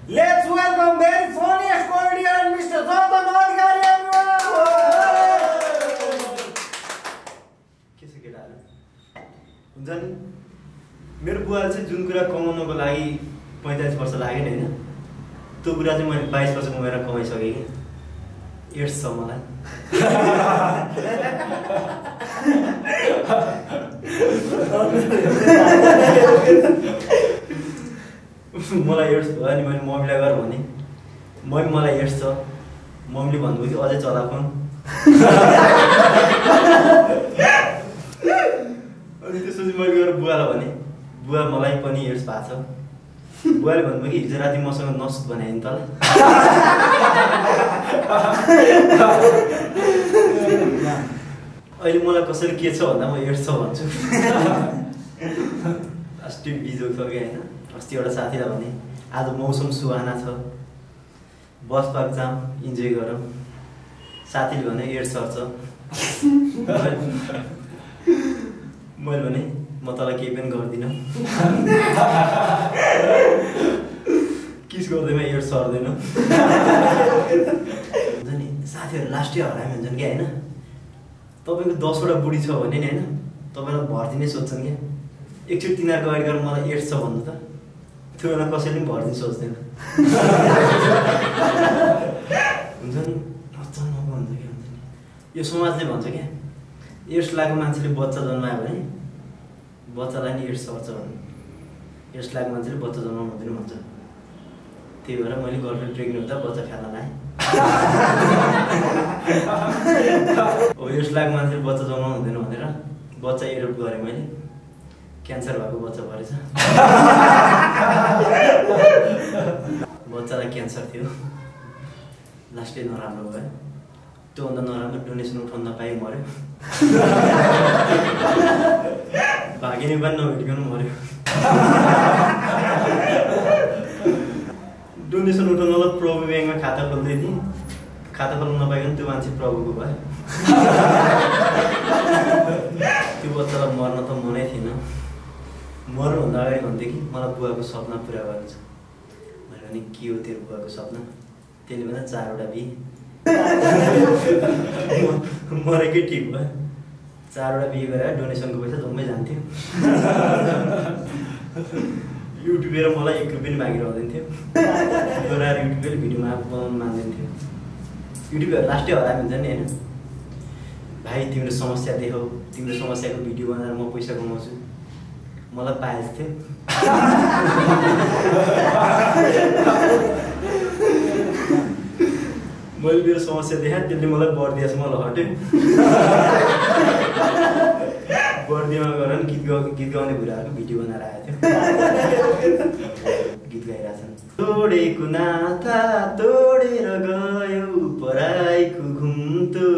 Let's welcome very funniest comedian, Mr. Gautam Adhikari. के छ केटाहरु हुन्छ नि मेरो बुवाले चाहिँ जुन कुरा कमाउनको लागि 45 वर्ष लाग्यो नि हैन त्यो कुरा चाहिँ मैले 22 वर्षको उमेरमा कमाइसके के एड्स छ मलाई मलाई एड्स भयो अनि मैले मम्मीलाई गएर भने मम्मी मलाई एड्स छ मम्मीले भन्नुभयो कि अझै चला फोन अनि त्यसपछि मैले गएर बुवालाई भने बुवा मलाई पनि एड्स भएको छ बुवाले भन्नुभयो कि हिजो राति मसँग नसुत भने नि तँलाई अहिले मलाई कसैले के छ भन्दा म एड्स छ भन्छु अस्ति बिजो छ कि होइन अस्ति एउटा साथीलाई भने आज मौसम सुहाना छ बस पार्क जाम इन्जोय गरौँ साथीले भने एड्स सर्छ मैले भने म तँलाई केही पनि गर्दिनँ किस गर्दैमा एड्स सर्दैन हुन्छ नि साथीहरू लास्टै हरामी हुन्छन् क्या होइन तपाईँको 10वटा बुढी छ भने नि होइन तपाईँलाई भर्दिनै सोध्छन् क्या एकचोटि तिनीहरूको अगाडि गएर मलाई एड्स छ भन्नु त त्यो बेला कसैले पनि भर्दिन सोच्दैन हुन्छ नि अचानक भन्छ क्या हुन्छ नि यो समाजले भन्छ क्या एड्स लागेको मान्छेले बच्चा जन्मायो भने बच्चालाई नि एड्स सर्छ भन्नु एड्स लागेको मान्छेले बच्चा जन्माउनु हुँदैन भन्छ त्यही भएर मैले गर्लफ्रेन्ड प्रेग्नेन्ट हुँदा बच्चा फ्याल्न लाएँ हो एड्स लागेको मान्छेले बच्चा जन्माउनु हुँदैन भनेर बच्चा एडप्ट गरेँ मैले क्यान्सर भएको बच्चा भएछ बच्चालाई क्यान्सर थियो लास्टै नराम्रो भयो त्योभन्दा नराम्रो डोनेसन उठाउन नपाए मऱ्यो भागिने पनि नभेटिकन मऱ्यो डोनेसन उठाउनलाई प्रभु ब्याङ्कमा खाता खोल्दै थिएँ खाता खोल्न नपाइकन त्यो मान्छे प्रभुको भयो त्यो बच्चालाई मर्न त मनै थिएन मर्नुभन्दा अगाडि भन्थ्यो कि मलाई बुवाको सपना पुरा गर्नु छ मैले भने के हो तेरो बुवाको सपना त्यसले भन्दा 4वटा बिहे मरेकै ठिक भयो 4वटा बिहे गरेर डोनेसनको पैसा जम्मै जान्थ्यो युट्युबेर मलाई 1 रुपियाँ पनि बाँकी रहँदैन थियो गराएर युट्युबले भिडियोमा बनाउनु मान्दैन थियो युट्युबहरू लास्टै हरामी हुन्छ नि होइन भाइ तिम्रो समस्या देखाऊ तिम्रो समस्याको भिडियो बनाएर म पैसा कमाउँछु मलाई पाएछ थियो मैले मेरो समस्या देखाएँ त्यसले मलाई बर्दियासम्म लहट्यो बर्दियामा गएर गीत गाउने बुढाहरूको भिडियो बनाएर आएको थियो गीत गाइरहेछन् तोडेको नाता तोडेर गयो पराइको घुम्तो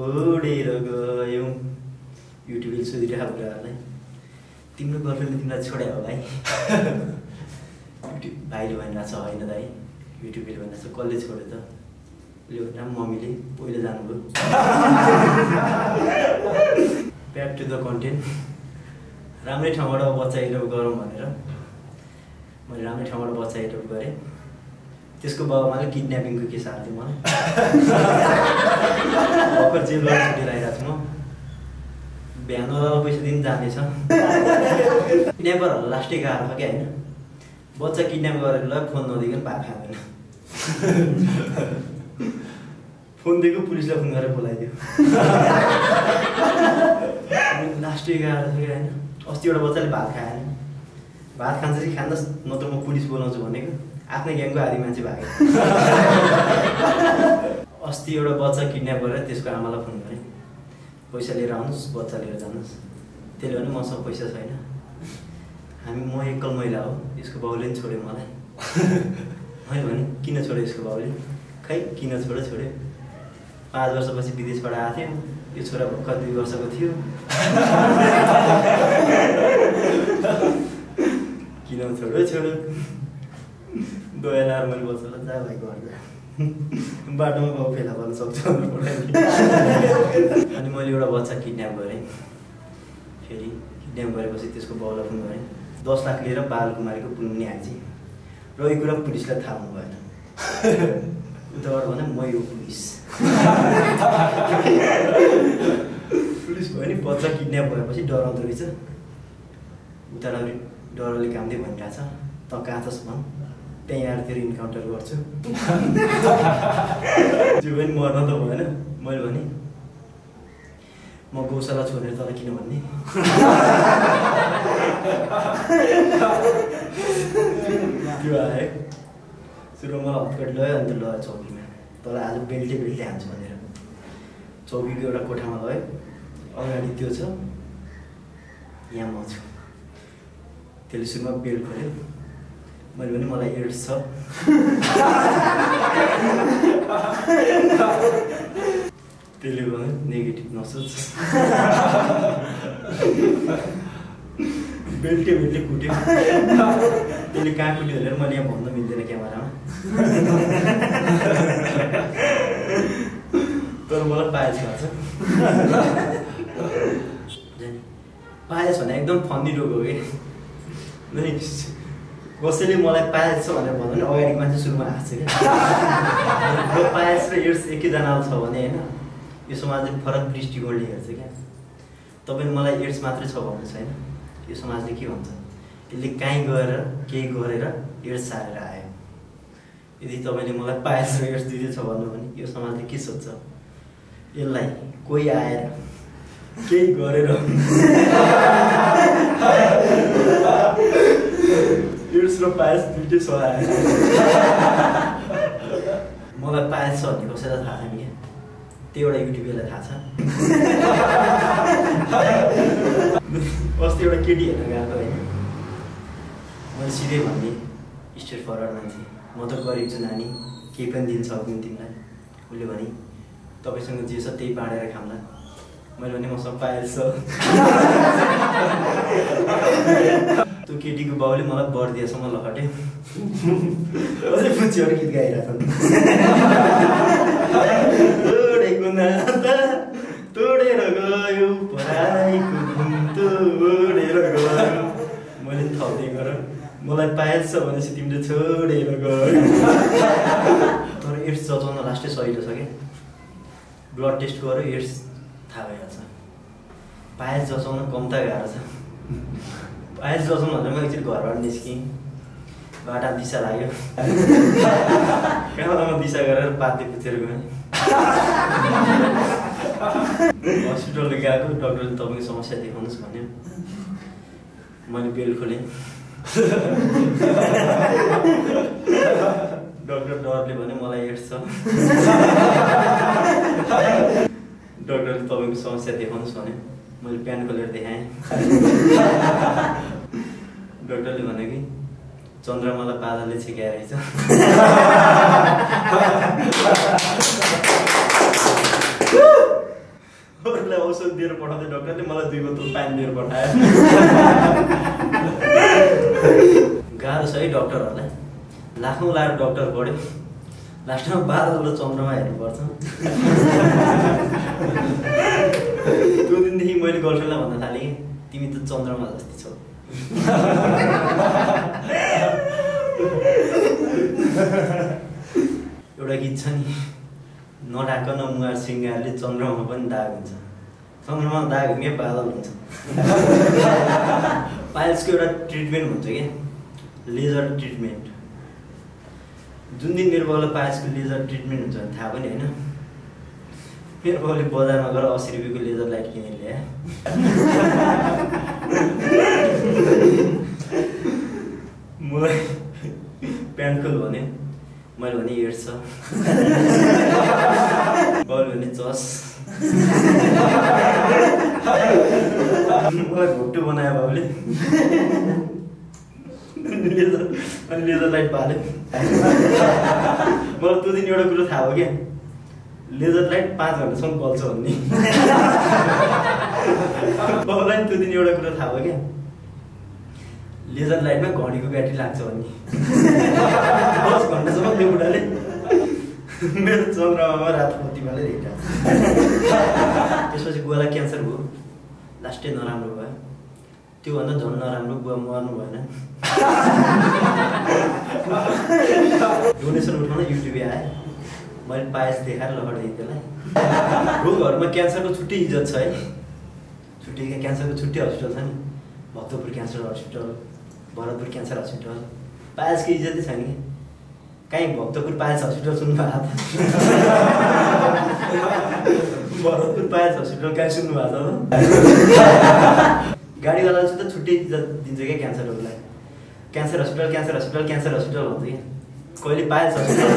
ओडेर गयो युट्युबले सोधिरहेको बुढाहरूलाई तिम्रो गर्लफ्रेन्डले तिमीलाई छोड्या हो भाइ युट्युब भाइले भनिरहेको छ होइन दाइ युट्युबले भनिरहेको छ कसले छोड्यो त उसले भन्दा मम्मीले पहिला जानुभयो ब्याक टु द कन्टेन्ट राम्रै ठाउँबाट बच्चा एडप्ट गरौँ भनेर मैले राम्रै ठाउँबाट बच्चा एडप्ट गरेँ त्यसको बाबामाले किडन्यापिङको केस हाल्थ्यो मलाई भर्खर जेलबाट छुटेर आइरहेको छु म बिहानवाला पैसा दिन जानेछ किडन्यापरहरूलाई लास्टै गाह्रो छ क्या होइन बच्चा किडन्याप गरेर ल फोन नदिकन भात खाँदैन फोन दिएको पुलिसलाई फोन गरेर बोलाइदियो लास्टै गाह्रो छ क्या होइन अस्ति एउटा बच्चाले भात खाएन भात खान्छ कि खाँदा नत्र म पुलिस बोलाउँछु भनेको आफ्नै ग्याङको आदि मान्छे भाग्यो अस्ति एउटा बच्चा किडन्याप गरेर त्यसको आमालाई फोन गरेँ पैसा लिएर आउनुहोस् बच्चा लिएर जानुहोस् त्यसले भने मसँग पैसा छैन हामी म एकल महिला हो यसको बाउले पनि छोड्यो मलाई मैले भने किन छोड्यो यसको बाउले खै किन छोड्यो 5 वर्षपछि विदेशबाट आएको थियो यो छोरा भर्खर 2 वर्षको थियो किन छोड्यो दया लाएर मैले बच्चालाई जा भाइ घर जा बाटोमा बाउ फेला पर्न सक्छ अनि मैले एउटा बच्चा किडन्याप गरेँ फेरि किडन्याप गरेपछि त्यसको बाउलाई फोन गरेँ 10 लाख लिएर बालकुमारीको पुण्य आएपछि र यो कुरा पुलिसलाई थाहा हुनु भएन उताबाट भने म यो पुलिस पुलिस भयो नि बच्चा किडन्याप भएपछि डराउँदो रहेछ उताबाट डरले कामदै भनिरहेछ त कहाँ छस् भन् त्यहीँ आएर तेरो इन्काउन्टर गर्छु जो पनि मर्न त भएन मैले भने म गौशाला छोडेर तल किन भन्ने त्यो आयो सुरुमा मलाई हतकट लयो अन्त लयो चौकीमा तर आज बेल्टे हान्छु भनेर चौकीको एउटा कोठामा गयो अगाडि त्यो छ यहाँ म छु त्यसले सुरुमा बेल्ट खोल्यो मैले पनि मलाई एड्स छ त्यसले भन्यो नेगेटिभ नसोच बेल्टे कुट्यो त्यसले कहाँ कुट्यो भनेर मैले यहाँ भन्न मिल्दैन क्यामेरामा तर मलाई पाएछ भन्छ पाएछ भने एकदम फन्दी रोग हो कि कसैले मलाई पाएछ भनेर भन्दा पनि अगाडि मान्छे सुरुमा हाँस्छ क्या पाएछ र एड्स एकैजना छ भने होइन यो समाजले फरक दृष्टिकोणले हेर्छ क्या तपाईँले मलाई एड्स मात्रै छ भन्नु छैन यो समाजले के भन्छ यसले कहीँ गएर केही गरेर एड्स सारेर आयो यदि तपाईँले मलाई पाएछ र एड्स दिँदै छ भन्नु भने यो समाजले के सोध्छ यसलाई कोही आएर केही गरेर एड्स र पाएछ दुइटै सहाय मलाई पाएछ भन्ने कसैलाई थाहा छैन क्या त्यो एउटा युट्युबरलाई थाहा छ अस्ति एउटा केटी हेर्न गएको होइन मैले सिधै भन्ने स्ट्रेट फरवर्ड मान्छे म त गरिब छु नानी केही पनि दिन सक्दिनँ तिमीलाई उसले भने तपाईँसँग जे छ त्यही बाँडेर खाउँला मैले भने मसँग पाएछ त्यो केटीको बाउले मलाई बर दिएसम्म लखट्यो अझै पुच्छेर गीत गाइरहेको तोडेर गयो पढाइको तोडेर गयो मैले थप्दै गर मलाई पाएछ भनेपछि तिमीले छोडेर गयो तर एड्स जचाउन लास्टै सहिलो छ क्या ब्लड टेस्ट गऱ्यो एड्स थाहा भइहाल्छ पाएछ जचाउन कम्ता गाह्रो छ पाएछ जचाउनु भनेर म एकचोटि घरबाट निस्केँ बाटा दिशा लाग्यो कहाँबाट दिशा गरेर पाते पुछेर गएँ हस्पिटल गएको डक्टरले तपाईँको समस्या देखाउनुहोस् भन्यो मैले बेल्ट खोलेँ डक्टर डरले भन्यो मलाई एड्स छ डक्टरले तपाईँको समस्या देखाउनुहोस् भन्यो मैले प्यान खोलेर देखाएँ डक्टरले भन्यो कि चन्द्रमालाई बादलले छेक्या रहेछ अरूलाई औषध दिएर पठाउँदै डक्टरले मलाई 2 बोतल पानी दिएर पठायो गाह्रो छ है डक्टरहरूलाई लाखौँ लाएर डक्टर पढ्यो लास्टमा बादल र चन्द्रमा हेर्नुपर्छ त्यो दिनदेखि मैले गर्लफ्रेन्डलाई भन्न थालेँ तिमी त चन्द्रमा जस्तै छौ एउटा गीत छ नि नढाक नमुहार सिङ्गारले चन्द्रमा पनि दाग हुन्छ चन्द्रमा दाग हुने बादल हुन्छ पाइल्सको एउटा ट्रिटमेन्ट हुन्छ क्या लेजर ट्रिटमेन्ट जुन दिन मेरो बाउलाई पाइल्सको लेजर ट्रिटमेन्ट हुन्छ भने थाहा पनि होइन मेरो बाउले बजारमा गएर 80 रुपियाँको लेजर लाइट किनेर ल्याए मलाई प्यान्ट खोल भने मैले भने एड्स छ बाउले भने चस मलाई घोप्टो बनायो बाउले लेजर लाइट पाल्यो मलाई त्यो दिन एउटा कुरो थाहा हो क्या लेजर लाइट 5 घन्टासम्म बल्छ भन्ने बाउलाई त्यो दिन एउटा कुरो थाहा हो क्या लेजर लाइटमा घडीको ब्याट्री लाग्छ भन्ने 10 घन्टासम्म त्यो बुढाले मेरो चन्द्रमामा रातो बत्तीमाले हेरिरहेको त्यसपछि बुवालाई क्यान्सर भयो लास्टै नराम्रो भयो त्योभन्दा झन् नराम्रो बुवा मर्नु भएन। डोनेसन उठाउन युट्युब आयो, मैले पायस देखाएर लहडिदिएँ त्यसलाई। रोगहरूमा क्यान्सरको छुट्टै इज्जत छ है, छुट्टै क्यान्सरको छुट्टै हस्पिटल छ नि, Bhaktapur cancer hospital, Bharatpur cancer hospital. पायसको इज्जतै छैन कि, कहीँ भक्तपुर पायस हस्पिटल सुन्नुभएको छ? भरतपुर पायस हस्पिटल कहीँ सुन्नुभएको छ? गाडीवालाले चाहिँ त छुट्टै इज्जत दिन्छ क्या क्यान्सरहरूलाई। Cancer hospital cancer hospital cancer hospital भन्छ क्या, कहिले पायस हस्पिटल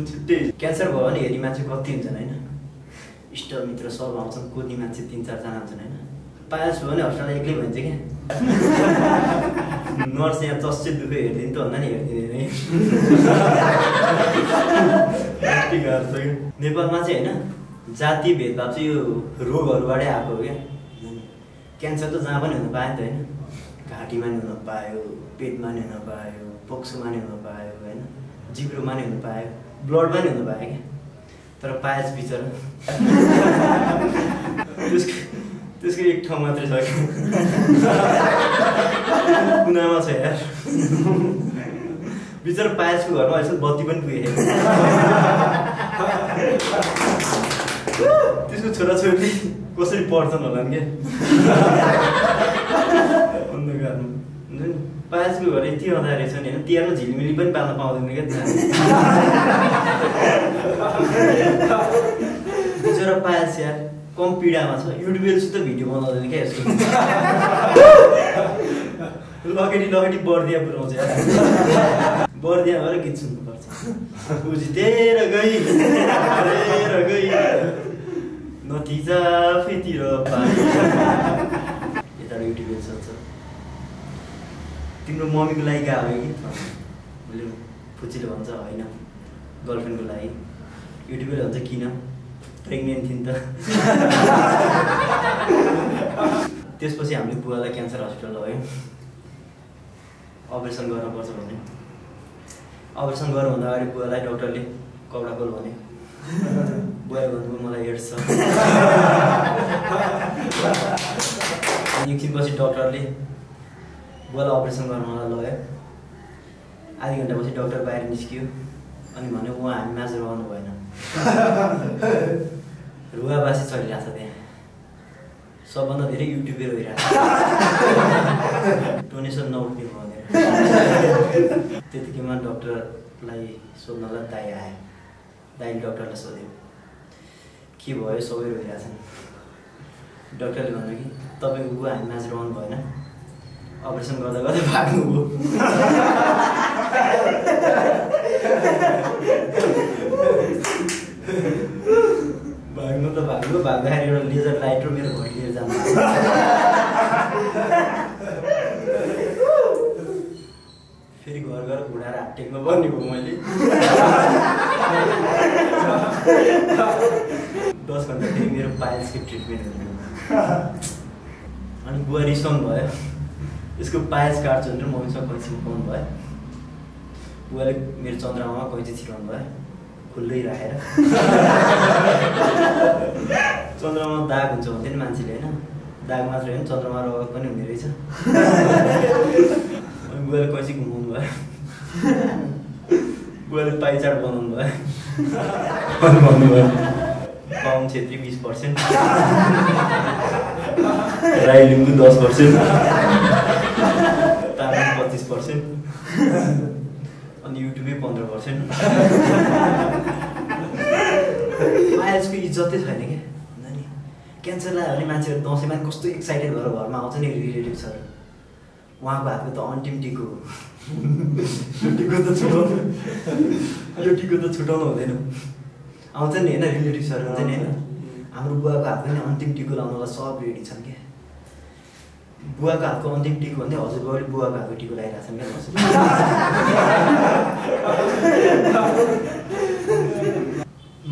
छुट्टै। क्यान्सर भयो भने हेर्ने मान्छे कति हुन्छन् होइन, इष्टमित्र सब आउँछन्, कोर्ने मान्छे 3-4 जना हुन्छन् होइन। पायस भयो भने हस्पिटल एक्लै भन्छ क्या, नर्स यहाँ चस्से दुःख हेरिदिनु त भन्दा नि हेरिदिँदैन है। नेपालमा चाहिँ होइन जातीय भेदभाव चाहिँ यो रोगहरूबाटै आएको हो क्या। क्यान्सर त जहाँ पनि हुन पायो नि त होइन, घाँटीमा नि हुन पायो, पेटमा नि हुन पायो, फोक्सोमा नि हुन पायो होइन, जिब्रोमा नि हुन पायो, ब्लडमा नि हुन पायो क्या। तर पायस बिचरा त्यसको एक ठाउँ मात्रै छ कि, कुनामा छ यार। बिचरा पायसको घरमा यसो बत्ती पनि पुगेको, त्यसको छोराछोरी कसरी पढ्छन् होला नि क्या। अन्धकारमा हुन्छ नि, पायसको घर यति अँधा रहेछ नि होइन, तिहारमा झिलिमिली पनि पाल्न पाउँदैन क्या। बिचरा पायस यार कम पीडामा छ, युट्युबसित भिडियो बनाउँदैन क्या यसको। लकेटी बर्दिया पुऱ्याउँछ यार, बर्दिया भएर गीत सुन्नुपर्छ। उजितेर गई नतिजा फेतिर यता युट्युब चल्छ। तिम्रो मम्मीको लागि गएको हो कि? मैले फुचीले भन्छ होइन, गर्लफ्रेन्डको लागि। युट्युबले भन्छ किन, प्रेग्नेन्ट थिइन् त। त्यसपछि हामीले बुवालाई क्यान्सर हस्पिटल लग्यौँ, अपरेसन गर्नुपर्छ भने। अपरेसन गर्नुभन्दा अगाडि बुवालाई डक्टरले कपडा खोल भने, बुवाले भन्नुभयो मलाई एड्स छ। एकछिनपछि डक्टरले बुवालाई अपरेसन गर्नलाई लग्यो। आधी घन्टापछि डक्टर बाहिर निस्कियो अनि भन्यो उहाँ हामी माझ रहनु भएन। रुवाबासी चलिरहेको छ त्यहाँ, सबभन्दा धेरै युट्युबै रोइरहेको छ, डोनेसन नउठ्ने भयो भनेर। त्यतिकैमा डक्टरलाई सोध्नलाई दाइ आयो। दाइले डक्टरलाई सोध्यो के भयो, सबै रोइरहेछन्। डक्टरले भन्यो कि तपाईँको बुवा हामी माझ रहनु भएन, अपरेसन गर्दा गर्दै भाग्नुभयो। भाग्नु त भाग्नु, भाग्दाखेरि एउटा लेजर लाइट र मेरो घडी लिएर जानु। फेरि घर घर घुडाएर हात टेक्नु पर्ने भयो मैले। 10 घन्टा फेरि मेरो पायल्सको ट्रिटमेन्ट हुने। अनि बुवा रिसाउनु भयो, यसको पायस काट्छु भनेर मम्मीसँग कैँची उठाउनु भयो। बुवाले मेरो चन्द्रमामा कैँची छिराउनु भयो खुल्लै राखेर। चन्द्रमा दाग हुन्छ भन्थ्यो नि मान्छेले होइन, दाग मात्रै होइन चन्द्रमा रगत पनि हुने रहेछ। अनि बुवाले कैँची घुमाउनु भयो, बुवाले पाइचाड बनाउनु भयो। अनि भन्नुभयो बाहुन छेत्री 20%, राई लिम्बू 10%, तामाङ 25%, अनि युट्युबै 15%। पायसको इज्जतै छैन क्या। क्यान्सर लाग्यो भने मान्छेहरू दसैँमा कस्तो एक्साइटेड भएर घरमा आउँछ नि रिलेटिभ्सहरू, उहाँको हातको त अन्तिम टिको। यो टिको त छुटाउनु हुँदैन। आउँछ नि होइन रिलेटिभ्सहरू हुन्छ नि होइन, हाम्रो बुवाको हातको नि अन्तिम टिको लाउनलाई सब रेडी छन् क्या। बुवाको हातको अन्तिम टिको भन्दै हजुरबाउले बुवाको हातको टिको लगाइरहेको छन् क्या।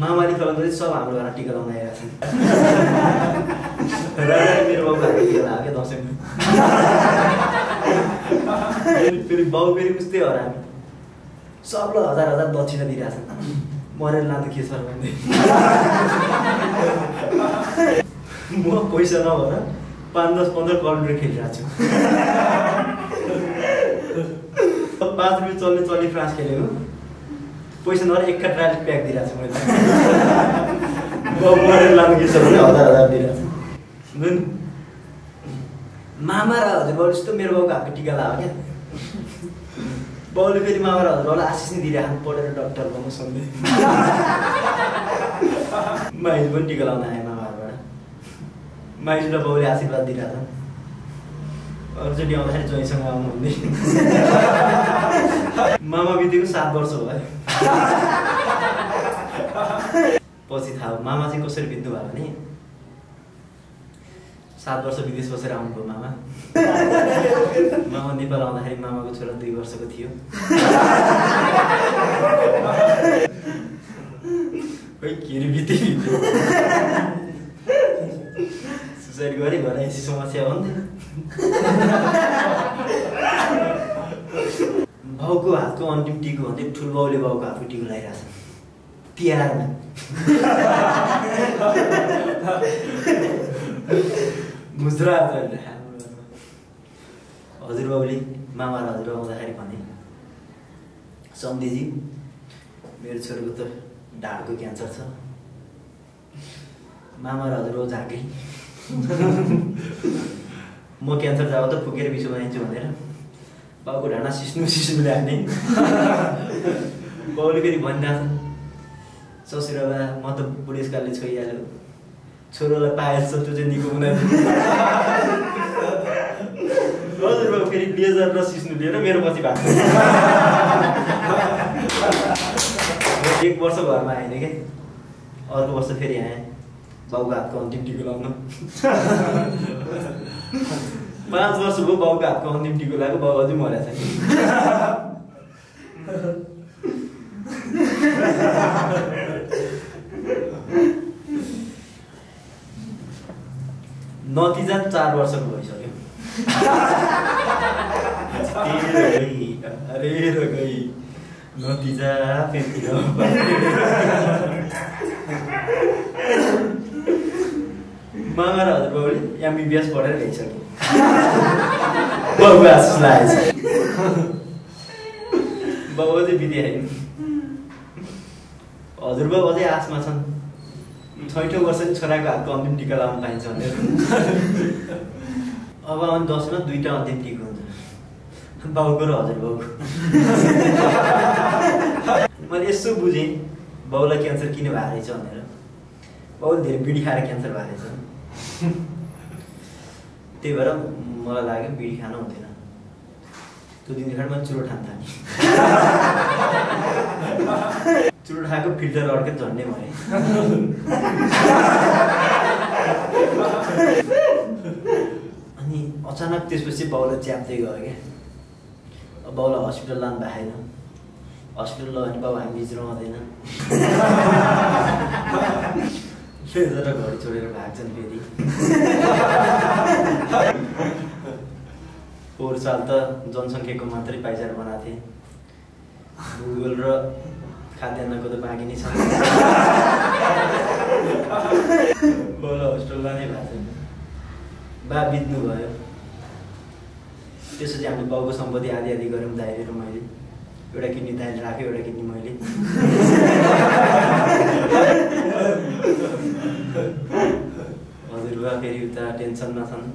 मामाले फलाउँदा सब हाम्रो घरमा टिका लाउन आइरहेको छन्। राजाले मेरो बाउको हातको टिका लाग्यो क्या दसैँमा। फेरि बाउ फेरि उस्तै हरामी, सबलाई 1000 दक्षिणा दिइरहेछन्, मरेर लाँदा के छ भन्दै। म पैसा नभएर 5-10-15 करोड रुपियाँ खेलिरहेको छु 5 रुपियाँ चल्ने चल्ने फ्रान्स खेलेको पैसा नभएर एक ट्रायल प्याक दिइरहेको छु मैले मरेर लानु कि छ भने 1000 दिइरहेको छु मामा र हजुरबाउ जस्तो मेरो बाउको हातको टिका लगायो क्या बाउले फेरि मामा र हजुरबाउलाई आशिष नै दिइरहेको पढेर डक्टर बन्नु सन्दै माइज पनि टिका लाउन आएँ मामाहरूबाट माइज र बाउले आशीर्वाद दिइरहेको छ अरूचोटि आउँदाखेरि ज्वाइँसँग आउनु हुँदै मामा बितेको 7 वर्ष भयो पछि थाहा मामा चाहिँ कसरी बित्नु भयो भने 7 वर्ष विदेश बसेर आउनुभयो मामा नेपाल आउँदाखेरि मामाको छोरा 2 वर्षको थियो खोइ के रे बिते सुसाइड गरे घर यसी समस्या भन्दैन बाउको हातको अन्तिम टिको भन्दै ठुलो बाउले बाउको हातको टिको लगाइरहेछ तिहारमा मुजरा हजुरबाउले मामा र हजुरबाउ आउँदाखेरि भने सम्धीजी मेरो छोरीको त ढाडको क्यान्सर छ मामा र हजुरबाउ झाँकै म क्यान्सर जाँदा त फुकेर बिसो बनाइन्छु भनेर बाउको ढाडा सिस्नु लाग्ने बाउले फेरि भनिरहेछ ससुराबा म त बुढेसकालले छोइहाल्यो छोरोलाई पाएछ त्यो चाहिँ निको हुँदैन हजुरबाउ फेरि लेजर र सिस्नु लिएर मेरो पछि भएको 1 वर्ष घरमा आएन क्या अर्को वर्ष फेरि आएँ बाउको हातको अन्तिम टिको लाउन 5 वर्ष भयो बाउको हातको अन्तिम टिको लाग्यो बाउ अझै मरेको छ नतिजा 4 वर्षको भइसक्यो अरे र गई नतिजा फेरि मामा र हजुरबाउले एमबिबिएस पढेर ल्याइसक्यो बाउको आशिष लागेछ बाउ अझै बितिहाल्यो हजुरबाउ अझै आशमा छन् 6औं वर्ष छोराको हातको अन्तिम टिका लाउनु पाइन्छ भनेर अब आउने 10मा 2टा अन्तिम टिका हुन्छ बाउको र हजुरबाउको मैले यसो बुझेँ बाउलाई क्यान्सर किन भएको रहेछ भनेर बाउले धेरै बिडी खाएर क्यान्सर भएको रहेछ त्यही भएर मलाई लाग्यो बिडी खानु हुँदैन त्यो दिनदेखि मैले चुरोट खान थालेँ चुरोट खाएको फिल्टर अड्के झन्डै मरे अनि अचानक त्यसपछि बाउलाई च्याप्दै गयो क्या अब बाउलाई हस्पिटल लानु भएन हस्पिटल लग्यो भने बाउ हामी बिच रहँदैन लेजर र घडी छोडेर भाग्छन् फेरि पोहोर साल त जनसङ्ख्याको मात्रै पाइचार बनाएको थिएँ भूगोल र खाद्यान्नको त बाँकी नै छ बाउलाई हस्पिटल लानै भएको छैन बा बित्नु भयो त्यसपछि हामीले बाउको सम्पत्ति आदि गऱ्यौँ दाइले र मैले एउटा किडनी दाइले राख्यो एउटा किडनी मैले हजुरबा फेरि उता टेन्सनमा छन्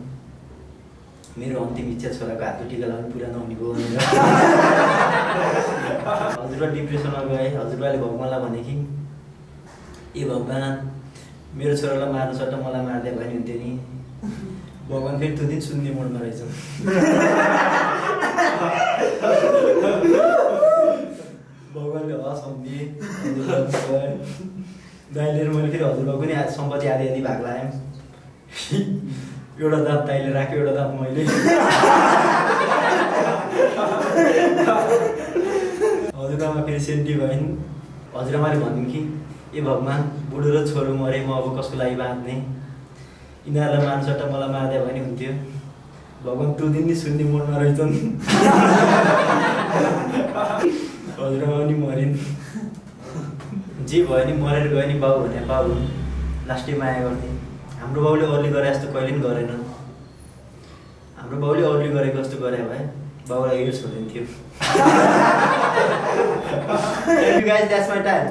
मेरो अन्तिम इच्छा छोराको हातको टिका लगाउनु पुरा नहुने भयो भनेर हजुरबा डिप्रेसनमा गए हजुरबाले भगवान्लाई भने कि ए भगवान् मेरो छोरालाई मार्नु सट्टा मलाई मार्दै भयो नि हुन्थ्यो नि भगवान् फेरि त्यो दिन सुन्ने मोडमा रहेछ भगवान्ले सम्झिए दाइले र मैले फेरि हजुरबाउको नि सम्पत्ति आदि भाग लगायौँ एउटा दाँत दाइले राख्यो एउटा दाँत मैले हजुरआमा फेरि सेन्टी भइन् हजुरआमाले भनिन् कि ए भगवान् बुढो र छोरो मरे म अब कसको लागि बाँध्ने यिनीहरूलाई मार्नु सट्टा मलाई मार्दै भयो नि हुन्थ्यो भगवान् त्यो दिन नि सुन्ने मोडमा रहेछन् हजुरआमा नि मरिन् जे भयो नि मरेर गयो नि बाउ भने बाउ लास्टै माया गर्थे हाम्रो बाउले अरूले गरे जस्तो कहिले पनि गरेन। हाम्रो बाउले अरूले गरेको जस्तो गरे भए बाउलाई एड्स हुँदैन थियो। Thank you guys, that's my time.